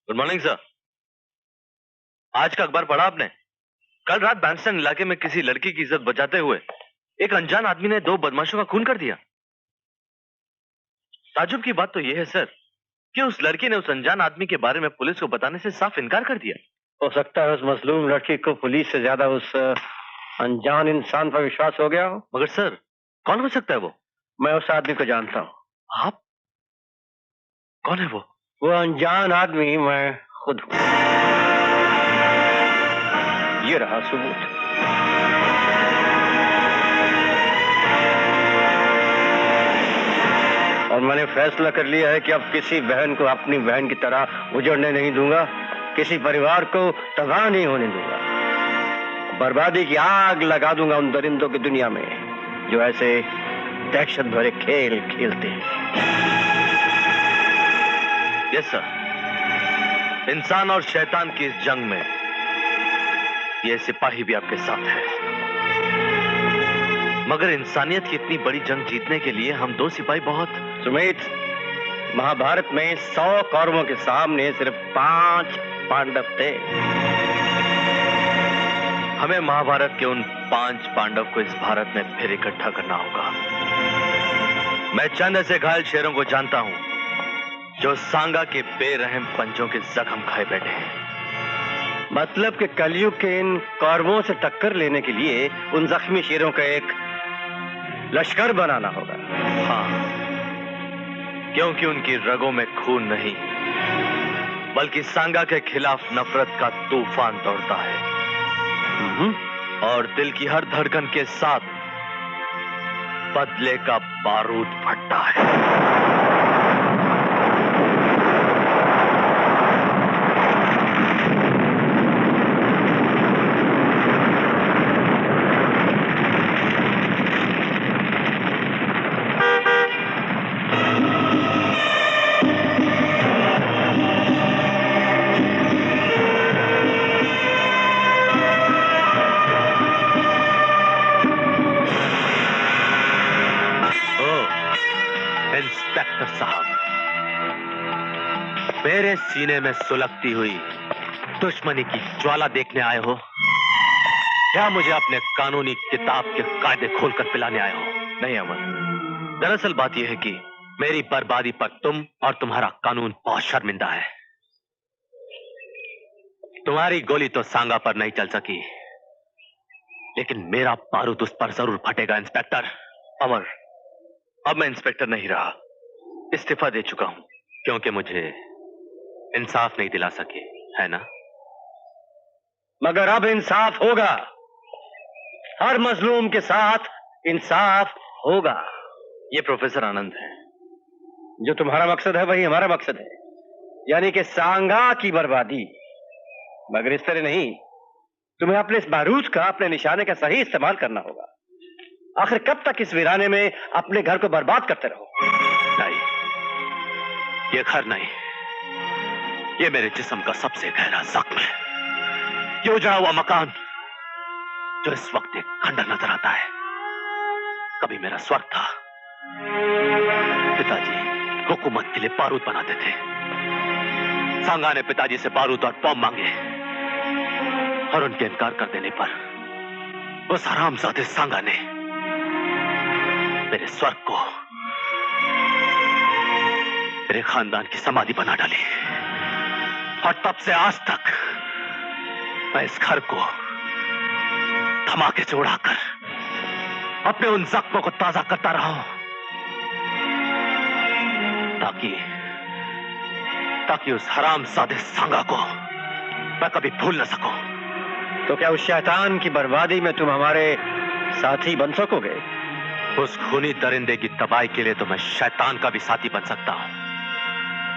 Good morning sir. आज का अखबार पढ़ा आपने? कल रात बैंडस्टैंड इलाके में किसी लड़की की इज्जत बचाते हुए एक अनजान आदमी ने 2 बदमाशों का खून कर दिया। ताज्जुब की बात तो यह है सर कि उस लड़की ने उस अनजान आदमी के बारे में पुलिस को बताने से साफ इनकार कर दिया। हो सकता है उस मजलूम लड़की को पुलिस से ज्यादा उस अनजान इंसान पर विश्वास हो गया हो। मगर सर, कौन हो सकता है वो? मैं उस आदमी को जानता हूँ। आप? कौन है वो? वो अनजान आदमी मैं खुद हूँ। ये रहा सबूत। और मैंने फैसला कर लिया है कि अब किसी बहन को अपनी बहन की तरह उजड़ने नहीं दूंगा, किसी परिवार को तबाह नहीं होने दूंगा। बर्बादी की आग लगा दूंगा उन दरिंदों की दुनिया में जो ऐसे दहशत भरे खेल खेलते हैं। यस सर, इंसान और शैतान की इस जंग में ये सिपाही भी आपके साथ है। मगर इंसानियत की इतनी बड़ी जंग जीतने के लिए हम 2 सिपाही बहुत। सुमित, महाभारत में 100 कौरवों के सामने सिर्फ 5 पांडव थे। हमें महाभारत के उन 5 पांडव को इस भारत में फिर इकट्ठा करना होगा। मैं चंद ऐसे घायल शेरों को जानता हूं जो सांगा के बेरहम पंजों के जख्म खाए बैठे हैं। मतलब कि कलयुग के इन कौरवों से टक्कर लेने के लिए उन जख्मी शेरों का एक लश्कर बनाना होगा। हाँ, क्योंकि उनकी रगों में खून नहीं बल्कि सांगा के खिलाफ नफरत का तूफान दौड़ता है। और दिल की हर धड़कन के साथ बदले का बारूद फटता है। इंस्पेक्टर साहब, मेरे सीने में सुलगती हुई दुश्मनी की ज्वाला देखने आए हो या मुझे अपने कानूनी किताब के कायदे खोलकर पिलाने आए हो? नहीं अमर, दरअसल बात यह है कि मेरी बर्बादी पर तुम और तुम्हारा कानून बहुत शर्मिंदा है। तुम्हारी गोली तो सांगा पर नहीं चल सकी, लेकिन मेरा बारूद उस पर जरूर फटेगा। इंस्पेक्टर अमर, अब मैं इंस्पेक्टर नहीं रहा, इस्तीफा दे चुका हूं क्योंकि मुझे इंसाफ नहीं दिला सके, है ना? मगर अब इंसाफ होगा। हर मजलूम के साथ इंसाफ होगा। ये प्रोफेसर आनंद है। जो तुम्हारा मकसद है वही हमारा मकसद है, यानी कि सांगा की बर्बादी। मगर इस तरह नहीं, तुम्हें अपने इस बारूद का, अपने निशाने का सही इस्तेमाल करना होगा। आखिर कब तक इस वीराने में अपने घर को बर्बाद करते रहो? नहीं, ये घर नहीं, ये मेरे जिस्म का सबसे गहरा जख्म है। ये उजड़ा हुआ मकान जो इस वक्त एक खंडर नजर आता है, कभी मेरा स्वर्ग था। पिताजी हुकूमत के लिए बारूद बनाते थे। सांगा ने पिताजी से बारूद और बम मांगे और उनके इनकार कर देने पर उस हरामजादे सांगा ने मेरे स्वर्ग को मेरे खानदान की समाधि बना डाली। और तब से आज तक मैं इस घर को धमाके से उड़ाकर अपने उन जख्मों को ताजा करता रहा हूं ताकि उस हरामजादे सांगा को मैं कभी भूल न सकूं। तो क्या उस शैतान की बर्बादी में तुम हमारे साथी बन सकोगे? उस खूनी दरिंदे की तबाही के लिए तो मैं शैतान का भी साथी बन सकता हूं।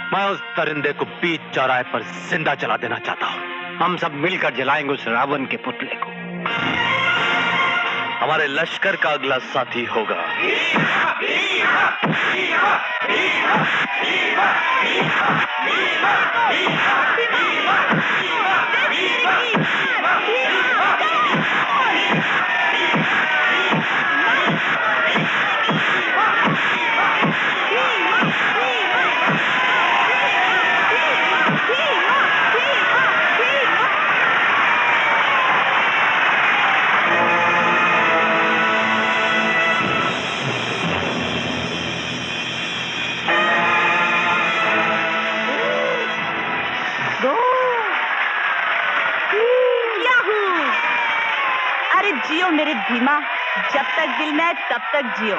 मैं उस दरिंदे को बीच चौराहे पर जिंदा जला देना चाहता हूं। हम सब मिलकर जलाएंगे उस रावण के पुतले को। हमारे लश्कर का अगला साथी होगा भीमा, जब तक दिल में है तब तक जियो।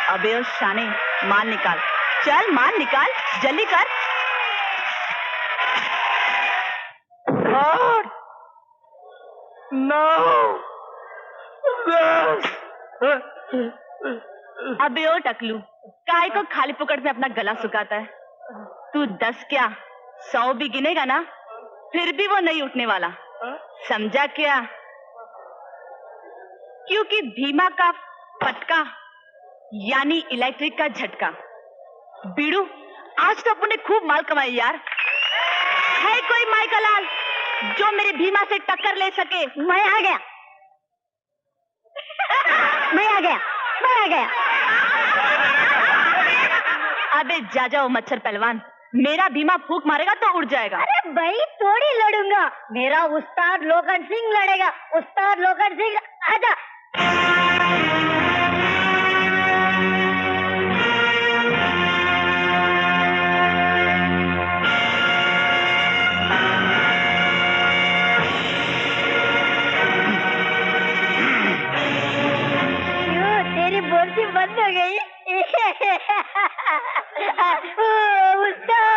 अबे ओ शाने, माल निकाल, चल माल निकाल, जल्दी कर। अबे ओ टकलू, काय को खाली पुकड़ में अपना गला सुखाता है? तू 10 क्या 100 भी गिनेगा ना, फिर भी वो नहीं उठने वाला, समझा क्या? क्योंकि भीमा का फटका यानी इलेक्ट्रिक का झटका। बीड़ू, आज तो अपन ने खूब माल कमाई यार। है कोई माई का लाल जो मेरे भीमा से टक्कर ले सके? मैं आ गया, मैं आ गया, मैं आ गया। अबे जा जाओ मच्छर पहलवान, मेरा भीमा फूंक मारेगा तो उड़ जाएगा। अरे भाई थोड़ी लड़ूंगा, मेरा उस्ताद लोखंड सिंह लड़ेगा। उस्ताद लोखंड सिंह आजा। क्यों तेरी बोलती बंद हो गई? उस्ताद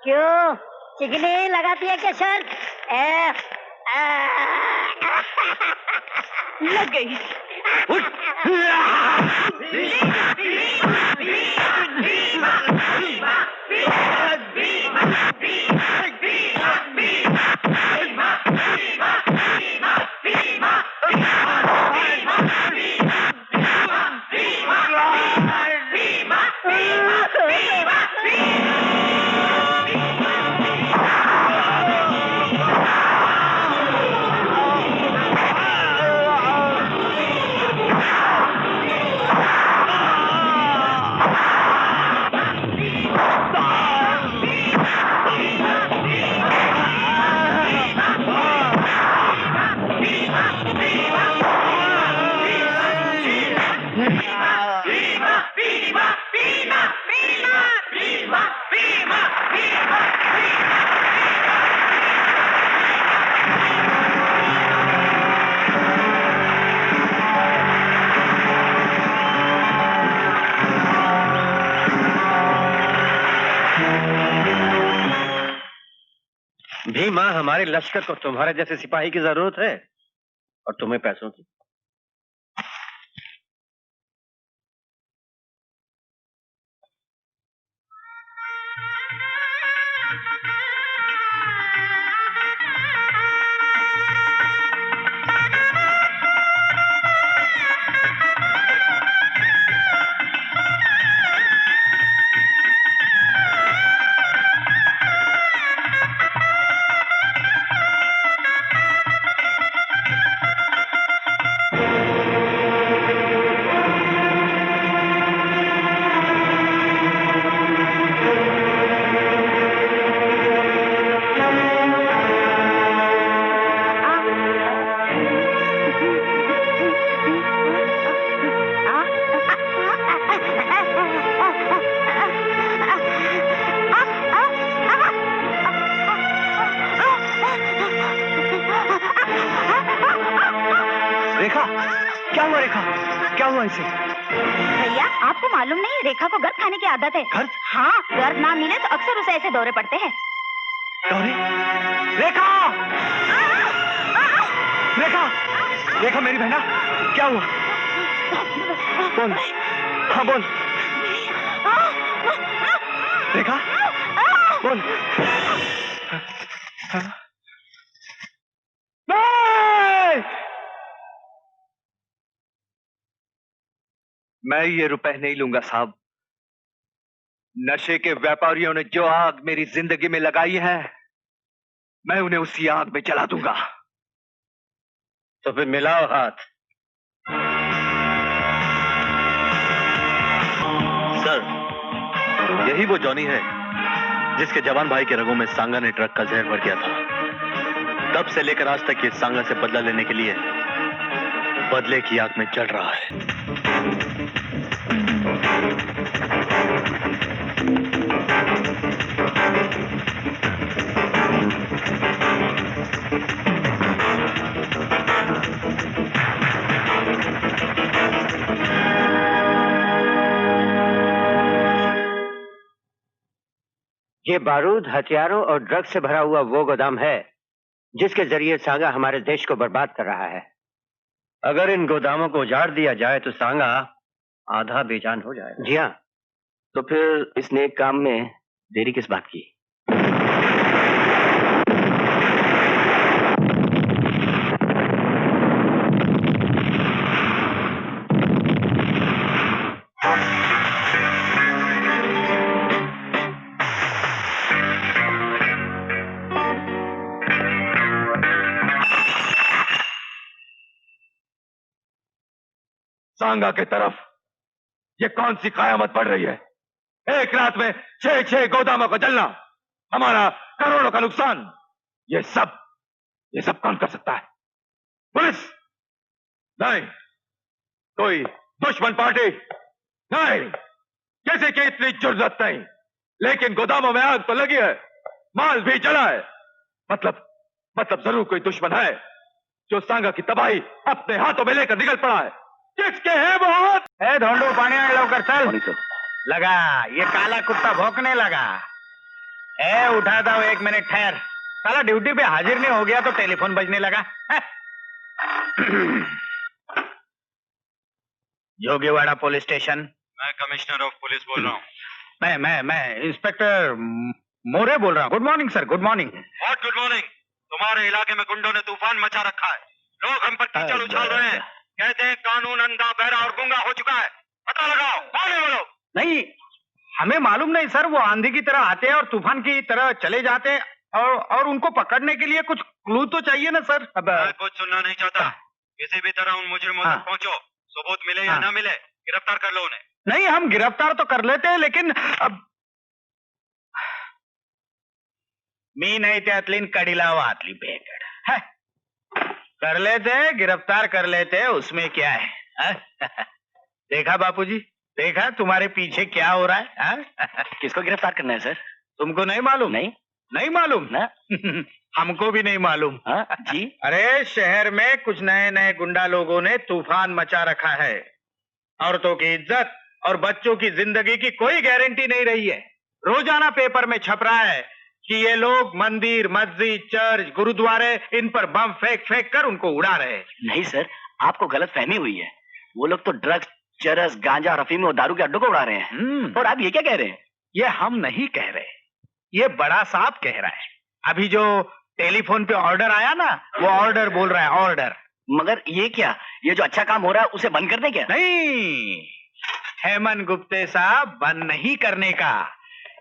क्यों चिकनी लगाती है क्या शर्त? लग गई। भीमा, हमारे लश्कर को तुम्हारे जैसे सिपाही की जरूरत है और तुम्हें पैसों की। रेखा, क्या हुआ रेखा? क्या हुआ इसे? भैया आपको मालूम नहीं, रेखा को गर्द खाने की आदत है। गर्द? हाँ, गर्द ना मिले तो अक्सर उसे ऐसे दौरे पड़ते हैं। दौरे? रेखा! रेखा! रेखा मेरी बहना, क्या हुआ? बोल, हाँ बोल। रेखा, बोल। मैं ये रुपए नहीं लूंगा साहब। नशे के व्यापारियों ने जो आग मेरी जिंदगी में लगाई है, मैं उन्हें उसी आग में जला दूंगा। तो फिर मिलाओ हाथ। यही वो जॉनी है जिसके जवान भाई के रगों में सांगा ने ट्रक का जहर भर दिया था। तब से लेकर आज तक ये सांगा से बदला लेने के लिए बदले की आग में चढ़ रहा है। ये बारूद, हथियारों और ड्रग्स से भरा हुआ वो गोदाम है जिसके जरिए सांगा हमारे देश को बर्बाद कर रहा है। अगर इन गोदामों को उजाड़ दिया जाए तो सांगा आधा बेजान हो जाएगा। जी हाँ, तो फिर इस नेक काम में देरी किस बात की? सांगा की तरफ ये कौन सी कयामत पड़ रही है? एक रात में 6 गोदामों का जलना, हमारा करोड़ों का नुकसान, ये सब कौन कर सकता है? पुलिस नहीं, कोई दुश्मन पार्टी नहीं, किसी की इतनी जुर्रत नहीं। लेकिन गोदामों में आग तो लगी है, माल भी जला है। मतलब जरूर कोई दुश्मन है जो सांगा की तबाही अपने हाथों में लेकर निकल पड़ा है। किसके है वो हाथ? ढोंडो पानी आने लौकर चल। लगा, ये काला कुत्ता भौंकने लगा। उठाता हूँ, 1 मिनट ठहर। साला ड्यूटी पे हाजिर नहीं हो गया तो टेलीफोन बजने लगा। Jogiwada police station. मैं कमिश्नर ऑफ पुलिस बोल रहा हूँ। मैं इंस्पेक्टर मोरे बोल रहा हूँ। Good morning sir, good morning. What good morning? तुम्हारे इलाके में गुंडों ने तूफान मचा रखा है। लोग हम पर कीचड़ उछाल रहे हैं, कहते हैं कानून अंधा, बहरा और गूंगा हो चुका है। पता लगाओ कौन है वो लोग? नहीं, हमें मालूम नहीं सर। वो आंधी की तरह आते हैं और तूफान की तरह चले जाते हैं और उनको पकड़ने के लिए कुछ क्लू तो चाहिए ना सर। अब मैं कुछ सुनना नहीं चाहता। किसी भी तरह उन मुजरिमों तक पहुंचो, सबूत मिले या ना मिले गिरफ्तार कर लो उन्हें। नहीं, हम गिरफ्तार तो कर लेते हैं, लेकिन अब मी नहीं त्यातलीन कड़ीला वातली बेगड है। कर लेते, गिरफ्तार कर लेते, उसमें क्या है? देखा बापूजी, देखा तुम्हारे पीछे क्या हो रहा है? किसको गिरफ्तार करना है सर? तुमको नहीं मालूम? नहीं मालूम ना? हमको भी नहीं मालूम। जी। अरे शहर में कुछ नए गुंडा लोगों ने तूफान मचा रखा है। औरतों की इज्जत और बच्चों की जिंदगी की कोई गारंटी नहीं रही है। रोजाना पेपर में छप रहा है कि ये लोग मंदिर, मस्जिद, चर्च, गुरुद्वारे, इन पर बम फेंक कर उनको उड़ा रहे हैं। नहीं सर, आपको गलत फहमी हुई है। वो लोग तो ड्रग्स, चरस, गांजा, अफीम और दारू के अड्डों को उड़ा रहे हैं। और आप ये क्या कह रहे हैं? ये हम नहीं कह रहे, ये बड़ा साहब कह रहा है। अभी जो टेलीफोन पे ऑर्डर आया ना, वो ऑर्डर बोल रहा है, ऑर्डर। मगर ये क्या, ये जो अच्छा काम हो रहा है उसे बंद कर दें क्या? नहीं हेमंत गुप्ते साहब, बंद नहीं करने का।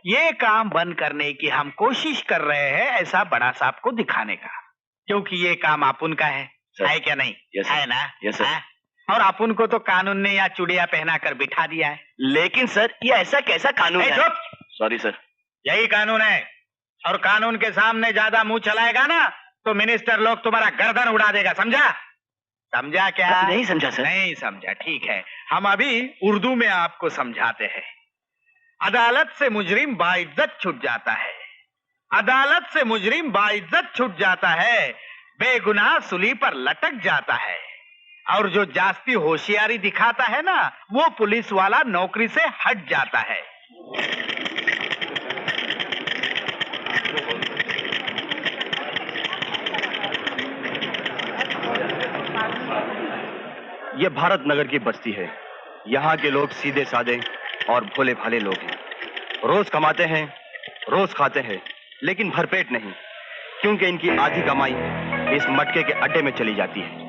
ये काम बंद करने की हम कोशिश कर रहे हैं, ऐसा बड़ा साहब को दिखाने का। क्योंकि ये काम अपुन का है क्या नहीं? है ना? Yes sir. और अपुन को तो कानून ने या चुड़िया पहना कर बिठा दिया है। लेकिन सर, ये ऐसा कैसा कानून है? चुप! Sorry sir. यही कानून है, और कानून के सामने ज्यादा मुंह चलाएगा ना तो मिनिस्टर लोग तुम्हारा गर्दन उड़ा देगा। समझा? समझा क्या? नहीं समझा सर। नहीं समझा, ठीक है। हम अभी उर्दू में आपको समझाते हैं। अदालत से मुजरिम बाइज्जत छूट जाता है, अदालत से मुजरिम बाइज्जत छूट जाता है, बेगुनाह सूली पर लटक जाता है। और जो जास्ती होशियारी दिखाता है ना, वो पुलिस वाला नौकरी से हट जाता है। ये भारत नगर की बस्ती है। यहाँ के लोग सीधे साधे और भोले भाले लोग हैं। रोज कमाते हैं, रोज खाते हैं, लेकिन भरपेट नहीं, क्योंकि इनकी आधी कमाई इस मटके के अड्डे में चली जाती है।